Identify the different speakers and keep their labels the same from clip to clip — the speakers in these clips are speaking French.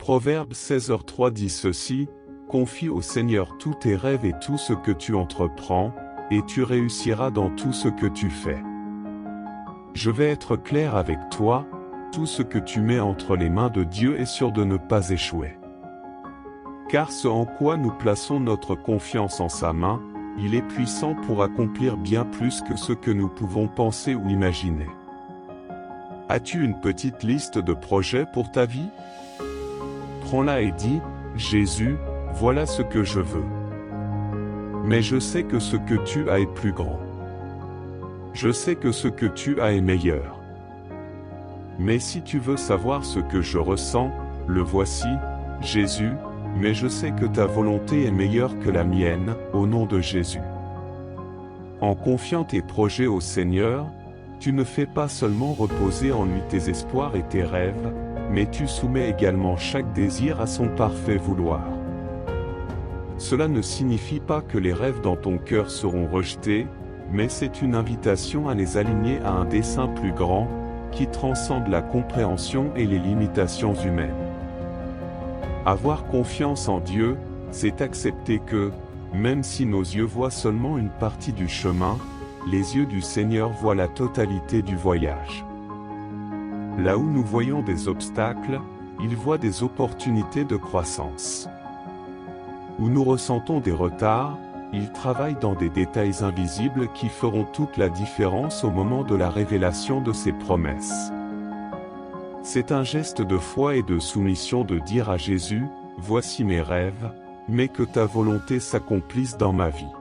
Speaker 1: Proverbe 16h3 dit ceci, « Confie au Seigneur tous tes rêves et tout ce que tu entreprends, et tu réussiras dans tout ce que tu fais. » Je vais être clair avec toi, tout ce que tu mets entre les mains de Dieu est sûr de ne pas échouer. Car ce en quoi nous plaçons notre confiance en sa main, il est puissant pour accomplir bien plus que ce que nous pouvons penser ou imaginer. As-tu une petite liste de projets pour ta vie? Prends-la et dis, « Jésus, voilà ce que je veux. Mais je sais que ce que tu as est plus grand. Je sais que ce que tu as est meilleur. Mais si tu veux savoir ce que je ressens, le voici, Jésus, mais je sais que ta volonté est meilleure que la mienne, au nom de Jésus. » En confiant tes projets au Seigneur, tu ne fais pas seulement reposer en lui tes espoirs et tes rêves, mais tu soumets également chaque désir à son parfait vouloir. Cela ne signifie pas que les rêves dans ton cœur seront rejetés, mais c'est une invitation à les aligner à un dessein plus grand, qui transcende la compréhension et les limitations humaines. Avoir confiance en Dieu, c'est accepter que, même si nos yeux voient seulement une partie du chemin, les yeux du Seigneur voient la totalité du voyage. Là où nous voyons des obstacles, il voit des opportunités de croissance. Où nous ressentons des retards, il travaille dans des détails invisibles qui feront toute la différence au moment de la révélation de ses promesses. C'est un geste de foi et de soumission de dire à Jésus, « Voici mes rêves, mais que ta volonté s'accomplisse dans ma vie. »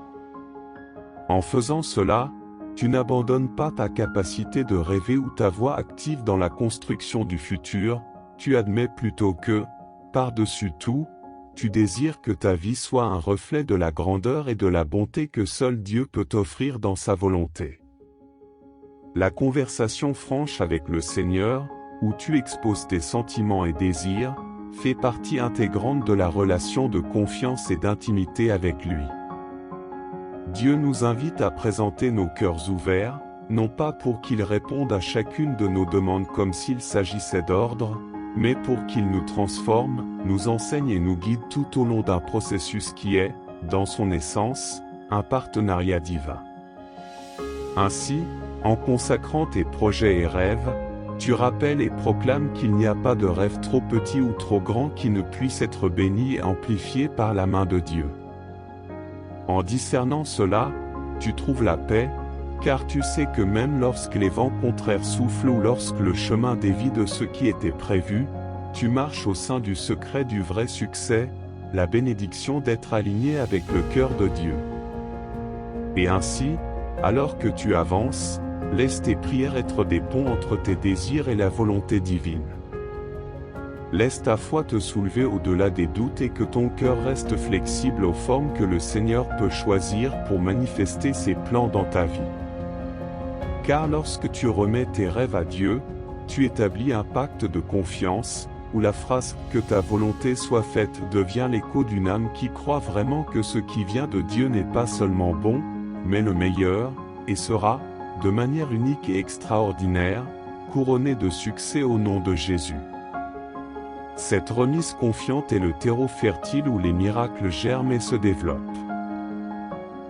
Speaker 1: En faisant cela, tu n'abandonnes pas ta capacité de rêver ou ta voix active dans la construction du futur, tu admets plutôt que, par-dessus tout, tu désires que ta vie soit un reflet de la grandeur et de la bonté que seul Dieu peut offrir dans sa volonté. La conversation franche avec le Seigneur, où tu exposes tes sentiments et désirs, fait partie intégrante de la relation de confiance et d'intimité avec lui. Dieu nous invite à présenter nos cœurs ouverts, non pas pour qu'il réponde à chacune de nos demandes comme s'il s'agissait d'ordre, mais pour qu'il nous transforme, nous enseigne et nous guide tout au long d'un processus qui est, dans son essence, un partenariat divin. Ainsi, en consacrant tes projets et rêves, tu rappelles et proclames qu'il n'y a pas de rêve trop petit ou trop grand qui ne puisse être béni et amplifié par la main de Dieu. En discernant cela, tu trouves la paix, car tu sais que même lorsque les vents contraires soufflent ou lorsque le chemin dévie de ce qui était prévu, tu marches au sein du secret du vrai succès, la bénédiction d'être aligné avec le cœur de Dieu. Et ainsi, alors que tu avances, laisse tes prières être des ponts entre tes désirs et la volonté divine. Laisse ta foi te soulever au-delà des doutes et que ton cœur reste flexible aux formes que le Seigneur peut choisir pour manifester ses plans dans ta vie. Car lorsque tu remets tes rêves à Dieu, tu établis un pacte de confiance, où la phrase « que ta volonté soit faite » devient l'écho d'une âme qui croit vraiment que ce qui vient de Dieu n'est pas seulement bon, mais le meilleur, et sera, de manière unique et extraordinaire, couronné de succès au nom de Jésus. Cette remise confiante est le terreau fertile où les miracles germent et se développent.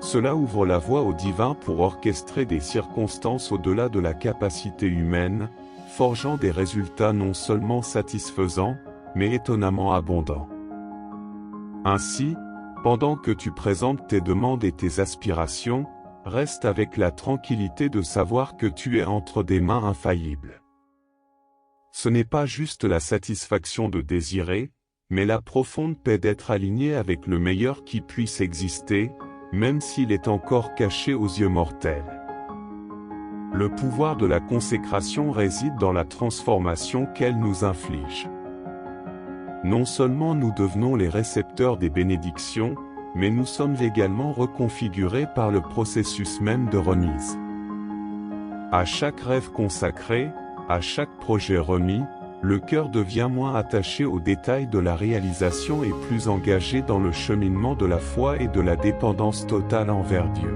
Speaker 1: Cela ouvre la voie au divin pour orchestrer des circonstances au-delà de la capacité humaine, forgeant des résultats non seulement satisfaisants, mais étonnamment abondants. Ainsi, pendant que tu présentes tes demandes et tes aspirations, reste avec la tranquillité de savoir que tu es entre des mains infaillibles. Ce n'est pas juste la satisfaction de désirer, mais la profonde paix d'être aligné avec le meilleur qui puisse exister, même s'il est encore caché aux yeux mortels. Le pouvoir de la consécration réside dans la transformation qu'elle nous inflige. Non seulement nous devenons les récepteurs des bénédictions, mais nous sommes également reconfigurés par le processus même de remise. À chaque rêve consacré, à chaque projet remis, le cœur devient moins attaché aux détails de la réalisation et plus engagé dans le cheminement de la foi et de la dépendance totale envers Dieu.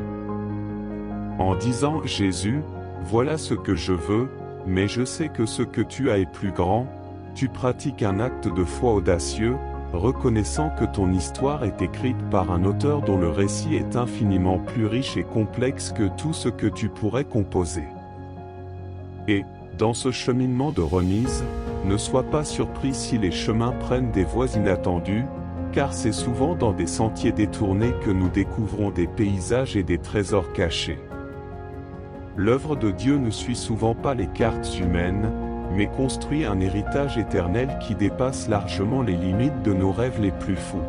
Speaker 1: En disant « Jésus, voilà ce que je veux, mais je sais que ce que tu as est plus grand », tu pratiques un acte de foi audacieux, reconnaissant que ton histoire est écrite par un auteur dont le récit est infiniment plus riche et complexe que tout ce que tu pourrais composer. Et, dans ce cheminement de remise, ne sois pas surpris si les chemins prennent des voies inattendues, car c'est souvent dans des sentiers détournés que nous découvrons des paysages et des trésors cachés. L'œuvre de Dieu ne suit souvent pas les cartes humaines, mais construit un héritage éternel qui dépasse largement les limites de nos rêves les plus fous.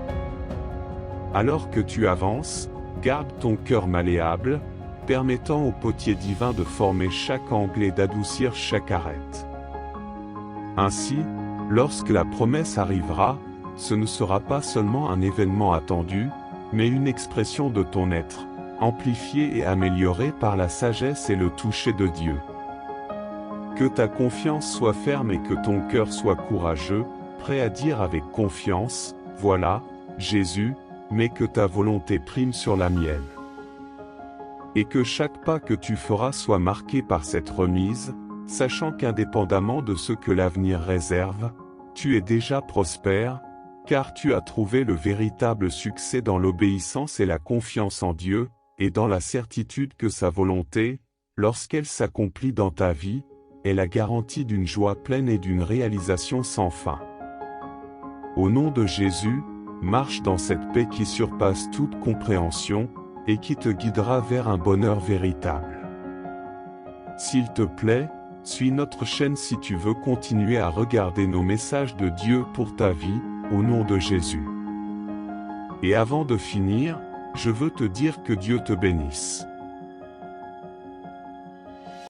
Speaker 1: Alors que tu avances, garde ton cœur malléable, permettant au potier divin de former chaque angle et d'adoucir chaque arête. Ainsi, lorsque la promesse arrivera, ce ne sera pas seulement un événement attendu, mais une expression de ton être, amplifiée et améliorée par la sagesse et le toucher de Dieu. Que ta confiance soit ferme et que ton cœur soit courageux, prêt à dire avec confiance, « Voilà, Jésus, mais que ta volonté prime sur la mienne. » Et que chaque pas que tu feras soit marqué par cette remise, sachant qu'indépendamment de ce que l'avenir réserve, tu es déjà prospère, car tu as trouvé le véritable succès dans l'obéissance et la confiance en Dieu, et dans la certitude que sa volonté, lorsqu'elle s'accomplit dans ta vie, est la garantie d'une joie pleine et d'une réalisation sans fin. Au nom de Jésus, marche dans cette paix qui surpasse toute compréhension, et qui te guidera vers un bonheur véritable. S'il te plaît, suis notre chaîne si tu veux continuer à regarder nos messages de Dieu pour ta vie, au nom de Jésus. Et avant de finir, je veux te dire que Dieu te bénisse.